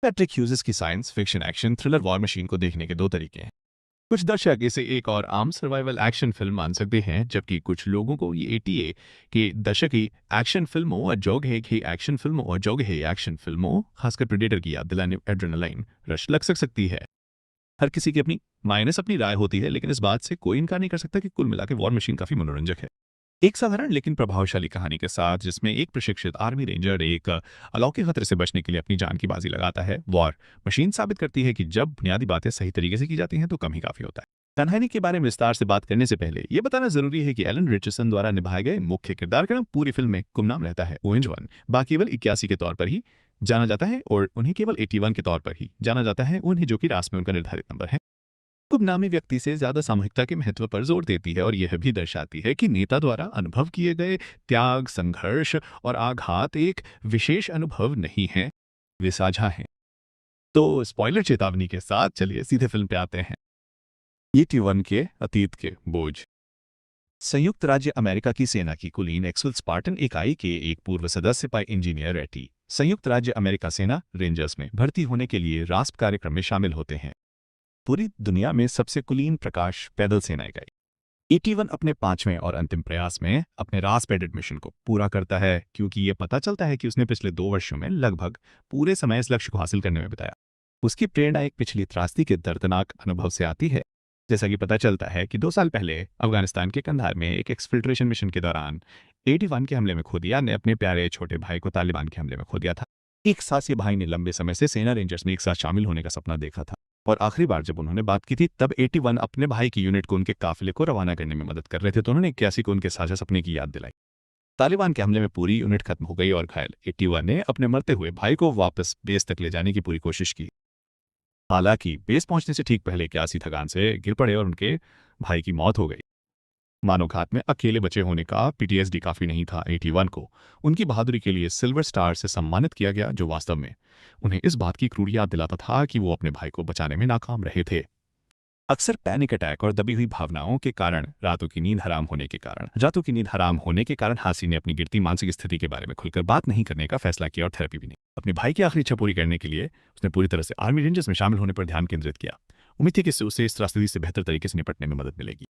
Patrick Hughes की science fiction action thriller war machine को देखने के दो तरीके हैं। कुछ दर्शक इसे एक और आम सर्वाइवल एक्शन फिल्म मान सकते हैं, जबकि कुछ लोगों को ये एटीए के दशक की एक्शन फिल्मों और जोगहे की एक्शन फिल्मों और जोगहे एक्शन फिल्मों खासकर प्रेडेटर की याद दिलाने एड्रेनालाइन रश लग सकती है। हर किसी की अपनी माइनस अपनी राय होती है, लेकिन इस बात से कोई इनकार नहीं कर सकता कि कुल मिलाकर वॉर मशीन काफी मनोरंजक है। एक साधारण लेकिन प्रभावशाली कहानी के साथ, जिसमें एक प्रशिक्षित आर्मी रेंजर एक अलौकिक खतरे से बचने के लिए अपनी जान की बाजी लगाता है, वॉर मशीन साबित करती है कि जब बुनियादी बातें सही तरीके से की जाती हैं तो कम ही काफी होता है। कहानी के बारे में विस्तार से बात करने से पहले यह बताना जरूरी है कि एलन रिचर्डसन द्वारा निभाए गए मुख्य किरदार का नाम पूरी फिल्म में गुमनाम रहता है ओवेंज वन। बाकी केवल 81 के तौर पर ही जाना जाता है और उन्हें केवल 81 के तौर पर ही जाना जाता है, उन्हें जो कि रास में उनका निर्धारित नंबर है। गुमनामी व्यक्ति से ज्यादा सामूहिकता के महत्व पर जोर देती है और यह भी दर्शाती है कि नेता द्वारा अनुभव किए गए त्याग, संघर्ष और आघात एक विशेष अनुभव नहीं है, वे साझा हैं। तो स्पॉइलर चेतावनी के साथ चलिए सीधे फिल्म पे आते हैं। 81 के अतीत के बोझ। संयुक्त राज्य अमेरिका की सेना की कुलीन एक्सल स्पार्टन इकाई के एक पूर्व सदस्य पाई इंजीनियर एटी संयुक्त राज्य अमेरिका सेना रेंजर्स में भर्ती होने के लिए रास्प कार्यक्रम में शामिल होते हैं। पूरी दुनिया में सबसे कुलीन प्रकाश पैदल सेना इकाई 81 अपने 5वें और अंतिम प्रयास में अपने रास्प एडेड मिशन को पूरा करता है, क्योंकि यह पता चलता है कि उसने पिछले 2 वर्षों में लगभग पूरे समय इस लक्ष्य को हासिल करने में बिताया। उसकी प्रेरणा एक पिछली त्रासदी के दर्दनाक अनुभव से आती है। जैसा कि पता चलता है कि 2 साल पहले अफगानिस्तान के कंधार में एक एक्सफिल्ट्रेशन मिशन के दौरान 81 के हमले में खो दिया ने अपने प्यारे छोटे भाई को तालिबान के हमले में खो दिया था। एक सासी भाई ने लंबे समय से सेना रेंजर्स में एक साथ शामिल होने का सपना देखा था, और आखिरी बार जब उन्होंने बात की थी तब 81 अपने भाई की यूनिट को उनके काफिले को रवाना करने में मदद कर रहे थे, तो उन्होंने 81 को उनके साझा सपने की याद दिलाई। तालिबान के हमले में पूरी यूनिट खत्म हो गई और घायल 81 ने अपने मरते हुए भाई को वापस बेस तक ले जाने की पूरी कोशिश की। हालांकि बेस पहुंचने से ठीक पहले 81 थकान से गिर पड़े और उनके भाई की मौत हो गई। मानव घात में अकेले बचे होने का पीटीएसडी काफी नहीं था। 81 को उनकी बहादुरी के लिए सिल्वर स्टार से सम्मानित किया गया, जो वास्तव में उन्हें इस बात की क्रूर याद दिलाता था कि वो अपने भाई को बचाने में नाकाम रहे थे। अक्सर पैनिक अटैक और दबी हुई भावनाओं के कारण रातों की नींद हराम होने के कारण हासी ने अपनी गिरती मानसिक स्थिति के बारे में खुलकर बात नहीं करने का फैसला किया और थेरेपी भी नहीं। अपने भाई की आखिरी इच्छा पूरी करने के लिए उसने पूरी तरह से आर्मी रेंजर्स में शामिल होने पर ध्यान केंद्रित किया। उम्मीद थी कि उसे इस त्रासदी से बेहतर तरीके से निपटने में मदद मिलेगी।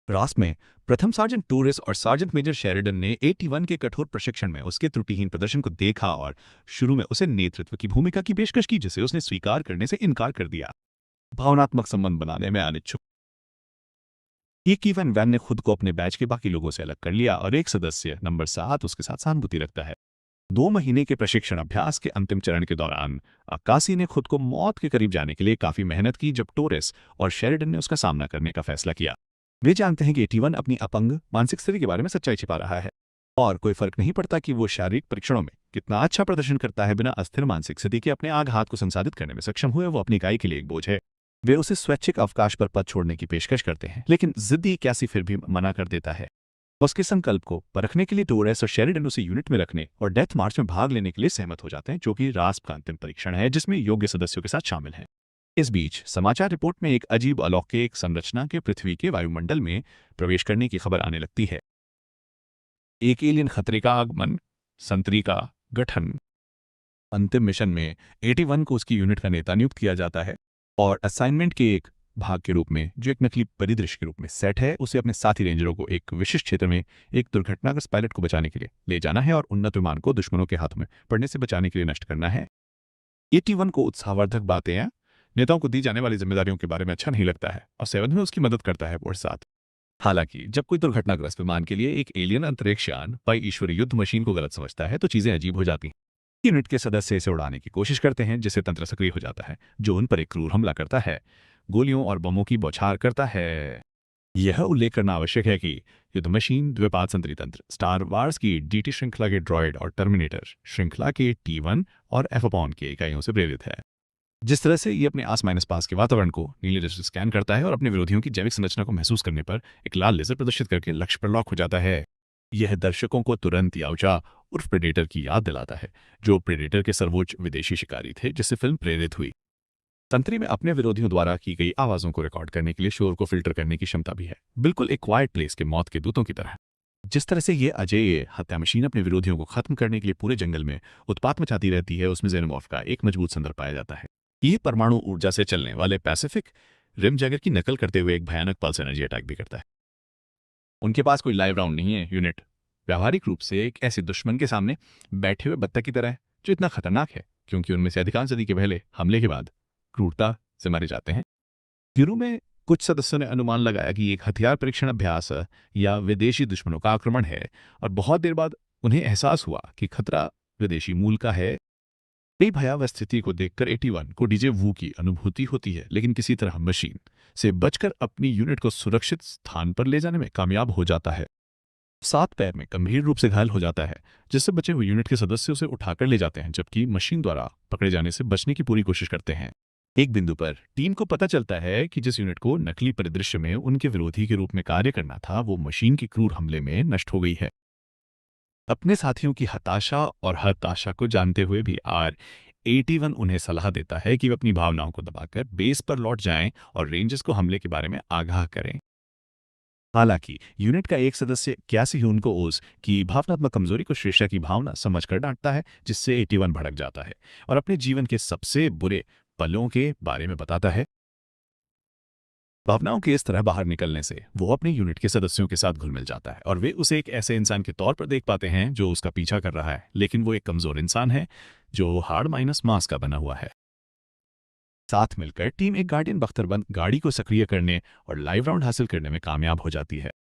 रास्प में प्रथम सार्जेंट टूरिस और सार्जेंट मेजर शेरिडन ने 81 के कठोर प्रशिक्षण में उसके त्रुटिहीन प्रदर्शन को देखा और शुरू में उसे नेतृत्व की भूमिका की पेशकश की, जिसे उसने स्वीकार करने से इनकार कर दिया। भावनात्मक संबंध बनाने में अनिच्छुक 81 वैन ने खुद को अपने बैच के बाकी लोगों से अलग कर लिया और एक सदस्य नंबर 7 उसके साथ सहानुभूति रखता है। 2 महीने के प्रशिक्षण अभ्यास के अंतिम चरण के दौरान अक्कासी ने खुद को मौत के करीब जाने के लिए काफी मेहनत की, जब टोरिस और शेरिडन ने उसका सामना करने का फैसला किया। वे जानते हैं कि 81 अपनी अपंग मानसिक स्थिति के बारे में सच्चाई छिपा रहा है, और कोई फर्क नहीं पड़ता कि वो शारीरिक परीक्षणों में कितना अच्छा प्रदर्शन करता है। बिना अस्थिर मानसिक स्थिति के अपने आघात को संसाधित करने में सक्षम हुए वो अपनी इकाई के लिए एक बोझ है। वे उसे स्वैच्छिक अवकाश पर पद छोड़ने की पेशकश करते हैं, लेकिन जिद्दी 81 फिर भी मना कर देता है। उसके संकल्प को परखने के लिए टोरेस और शेरिडन उसे यूनिट में रखने और डेथ मार्च में भाग लेने के लिए सहमत हो जाते हैं, जो कि रास्प का अंतिम परीक्षण है जिसमें योग्य सदस्यों के साथ शामिल हैं। इस बीच समाचार रिपोर्ट में एक अजीब अलौकिक संरचना के पृथ्वी के वायुमंडल में प्रवेश करने की खबर आने लगती है। एक एलियन खतरे का आगमन, संतरी का गठन। अंतिम मिशन में 81 को उसकी यूनिट का नेता नियुक्त किया जाता है और असाइनमेंट के एक भाग के रूप में, जो एक नकली परिदृश्य के रूप में सेट है, उसे अपने साथी रेंजरों को एक विशिष्ट क्षेत्र में एक दुर्घटनाग्रस्त पायलट को बचाने के लिए ले जाना है और उन्नत विमान को दुश्मनों के हाथों में पड़ने से बचाने के लिए नष्ट करना है। 81 को उत्साहवर्धक बातें हैं, नेताओं को दी जाने वाली जिम्मेदारियों के बारे में अच्छा नहीं लगता है और 7 में उसकी मदद करता है और 7। हालांकि जब कोई दुर्घटनाग्रस्त विमान के लिए एक एलियन अंतरिक्षयान पाई ईश्वरी युद्ध मशीन को गलत समझता है तो चीजें अजीब हो जाती हैं। यूनिट के सदस्य इसे उड़ाने की कोशिश करते हैं, जिससे तंत्र सक्रिय हो जाता है, जो उन पर एक क्रूर हमला करता है, गोलियों और बमों की बौछार करता है। यह उल्लेख करना आवश्यक है कि युद्ध मशीन द्विपाद संतरी तंत्र, स्टार वार्स की डीटी श्रृंखला के ड्रॉयड और टर्मिनेटर श्रृंखला के T1 और एफअपॉन के इकाइयों से प्रेरित है। जिस तरह से ये अपने आस-पास के वातावरण को नीले रंग से स्कैन करता है और अपने विरोधियों की जैविक संरचना को महसूस करने पर एक लाल लेजर प्रदर्शित करके लक्ष्य पर लॉक हो जाता है। यह दर्शकों को तुरंत याओचा उर्फ प्रेडेटर की याद दिलाता है, जो प्रेडेटर के सर्वोच्च विदेशी शिकारी थे जिससे फिल्म प्रेरित हुई। तंत्री में अपने विरोधियों द्वारा की गई आवाजों को रिकॉर्ड करने के लिए शोर को फिल्टर करने की क्षमता भी है, बिल्कुल एक क्वाइट प्लेस के मौत के दूतों की तरह। जिस तरह से ये अजेय हत्या मशीन अपने विरोधियों को खत्म करने के लिए पूरे जंगल में उत्पात मचाती रहती है, उसमें जेनोमॉर्फ का एक मजबूत संदर्भ पाया जाता है। ये परमाणु ऊर्जा से चलने वाले पैसिफिक रिम जैगर की नकल करते हुए एक भयानक पल्स एनर्जी अटैक भी करता है। उनके पास कोई लाइव राउंड नहीं है। यूनिट व्यावहारिक रूप से एक ऐसे दुश्मन के सामने बैठे हुए बत्तख की तरह है जो इतना खतरनाक है क्योंकि उनमें से अधिकांश सदी के पहले हमले के बाद क्रूरता से मारे जाते हैं। गिरोह में कुछ सदस्यों ने अनुमान लगाया कि एक हथियार परीक्षण अभ्यास या विदेशी दुश्मनों का आक्रमण है, और बहुत देर बाद उन्हें एहसास हुआ कि खतरा विदेशी मूल का है। कई भयावह स्थिति को देखकर 81 को डीजे वू की अनुभूति होती है, लेकिन किसी तरह मशीन से बचकर अपनी यूनिट को सुरक्षित स्थान पर ले जाने में कामयाब हो जाता है। 7 पैर में गंभीर रूप से घायल हो जाता है, जिससे बचे हुए यूनिट के सदस्य उसे उठाकर ले जाते हैं, जबकि मशीन द्वारा पकड़े जाने से बचने की पूरी कोशिश करते हैं। एक बिंदु पर टीम को पता चलता है कि जिस यूनिट को नकली परिदृश्य में उनके विरोधी के रूप में कार्य करना था, वो मशीन की क्रूर हमले में नष्ट हो गई है। अपने साथियों की हताशा और हताशा को जानते हुए भी R81 उन्हें सलाह देता है कि वे अपनी भावनाओं को दबाकर बेस पर लौट जाएं और रेंजर्स को हमले के बारे में आगाह करें। हालांकि यूनिट का एक सदस्य कैसी ह्यून को ओज की भावनात्मक कमजोरी को श्रेष्ठा की भावना समझकर डांटता है, जिससे 81 भड़क जाता है और अपने जीवन के सबसे बुरे पलों के बारे में बताता है। भावनाओं के इस तरह बाहर निकलने से वो अपने यूनिट के सदस्यों के साथ घुल मिल जाता है और वे उसे एक ऐसे इंसान के तौर पर देख पाते हैं जो उसका पीछा कर रहा है, लेकिन वो एक कमजोर इंसान है जो हार्ड माइनस मास का बना हुआ है। साथ मिलकर टीम एक गार्डियन बख्तरबंद गाड़ी को सक्रिय करने और लाइव राउंड हासिल करने में कामयाब हो जाती है।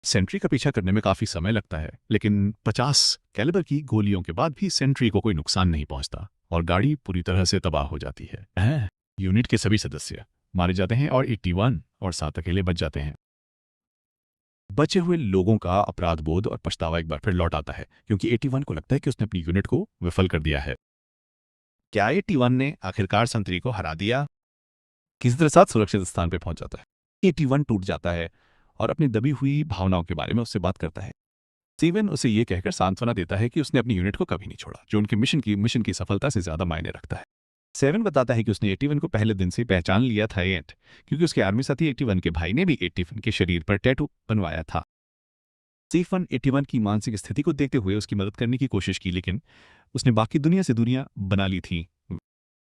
सेंट्री का पीछा करने में काफी समय लगता है, लेकिन 50 कैलिबर की गोलियों के बाद भी सेंट्री को कोई नुकसान नहीं पहुंचता और गाड़ी पूरी तरह से तबाह हो जाती है। यूनिट के सभी सदस्य मारे जाते हैं और 81 और 7 अकेले बच जाते हैं। बचे हुए लोगों का अपराध बोध और पछतावा एक बार फिर लौट आता है, क्योंकि 81 को लगता है कि उसने अपनी यूनिट को विफल कर दिया है। क्या 81 ने आखिरकार सेंट्री को हरा दिया? किसी तरह साथ सुरक्षित स्थान पर पहुंच जाता है। 81 टूट जाता है और अपनी दबी हुई भावनाओं के बारे में उससे बात करता है। स्टीवन उसे यह कहकर सांत्वना देता है कि उसने अपनी यूनिट को कभी नहीं छोड़ा, जो उनके मिशन की सफलता से ज्यादा मायने रखता है। 7 बताता है कि उसने 81 को पहले दिन से पहचान लिया था, क्योंकि उसके आर्मी साथी 81 के भाई ने भी 81 के शरीर पर टैटू बनवाया था। स्टीफन 81 की मानसिक स्थिति को देखते हुए उसकी मदद करने की कोशिश की, लेकिन उसने बाकी दुनिया से दूरियां बना ली थी।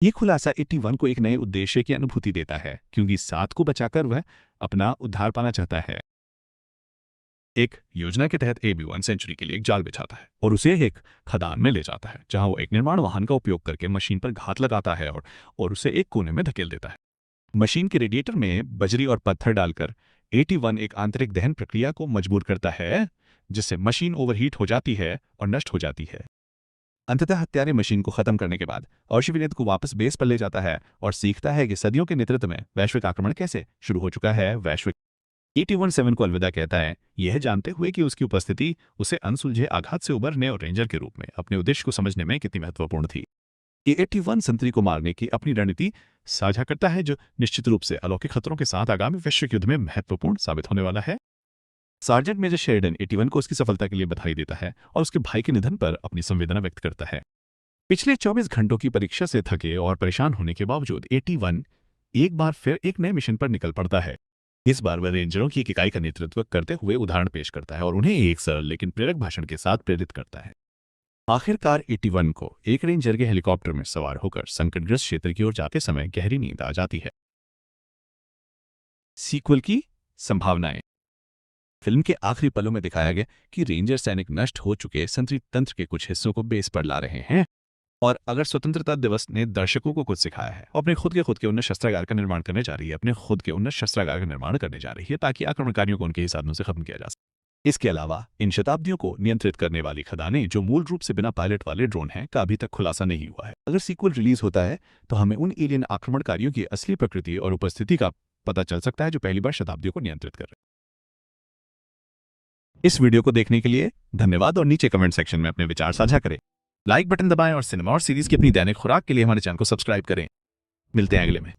ये खुलासा 81 को एक नए उद्देश्य की अनुभूति देता है, क्योंकि 7 को बचाकर वह अपना उद्धार पाना चाहता है। एक योजना के तहत AB1 सेंचुरी के लिए एक जाल बिछाता है और उसे एक खदान में ले जाता है, जहां वो एक निर्माण वाहन का उपयोग करके मशीन पर घात लगाता है और उसे एक कोने में धकेल देता है। मशीन के रेडिएटर में बजरी और पत्थर डालकर 81 एक आंतरिक दहन प्रक्रिया को मजबूर करता है, जिससे मशीन ओवरहीट हो जाती है और नष्ट हो जाती है। अंततः हत्यारे मशीन को खत्म करने के बाद अर्शविनेत को वापस बेस पर ले जाता है और सीखता है कि सदियों के नेतृत्व में वैश्विक आक्रमण कैसे शुरू हो चुका है। वैश्विक 81-7 को अलविदा कहता है, यह जानते हुए कि उसकी उपस्थिति उसे अनसुलझे आघात से उबरने और रेंजर के रूप में अपने उद्देश्य को समझने में कितनी महत्वपूर्ण थी। ये 81 संतरी को मारने की अपनी रणनीति साझा करता है, जो निश्चित रूप से अलौकिक खतरों के साथ आगामी वैश्विक युद्ध में महत्वपूर्ण साबित होने वाला है। सार्जेंट मेजर शेरिडन 81 को उसकी सफलता के लिए बधाई देता है और उसके भाई के निधन पर अपनी संवेदना व्यक्त करता है। पिछले 24 घंटों की परीक्षा से थके और परेशान होने के बावजूद 81 एक बार फिर एक नए मिशन पर निकल पड़ता है। इस बार वह रेंजरों की एक इकाई का नेतृत्व करते हुए उदाहरण पेश करता है और उन्हें एक सरल लेकिन प्रेरक भाषण के साथ प्रेरित करता है। आखिरकार 81 को एक रेंजर के हेलीकॉप्टर में सवार होकर संकटग्रस्त क्षेत्र की ओर जाते समय गहरी नींद आ जाती है। सीक्वल की संभावनाएं। फिल्म के आखिरी पलों में दिखाया गया कि रेंजर सैनिक नष्ट हो चुके संतरी तंत्र के कुछ हिस्सों को बेस पर ला रहे हैं, और अगर स्वतंत्रता दिवस ने दर्शकों को कुछ सिखाया है, अपने खुद के उन्नत शस्त्रागार का निर्माण करने जा रही है, अपने खुद के उन्नत शस्त्रागार का निर्माण करने जा रही है, ताकि आक्रमणकारियों को उनके ही साधनों से खत्म किया जा सके। इसके अलावा इन शताब्दियों को नियंत्रित करने वाली खदानें, जो मूल रूप से बिना पायलट वाले ड्रोन हैं, का अभी तक खुलासा नहीं हुआ है। अगर सीक्वल रिलीज होता है तो हमें उन एलियन आक्रमणकारियों की असली प्रकृति और उपस्थिति का पता चल सकता है, जो पहली बार शताब्दियों को नियंत्रित कर रहे हैं। इस वीडियो को देखने के लिए धन्यवाद और नीचे कमेंट सेक्शन में अपने विचार साझा करें। लाइक बटन दबाएं और सिनेमा और सीरीज की अपनी दैनिक खुराक के लिए हमारे चैनल को सब्सक्राइब करें। मिलते हैं अगले में।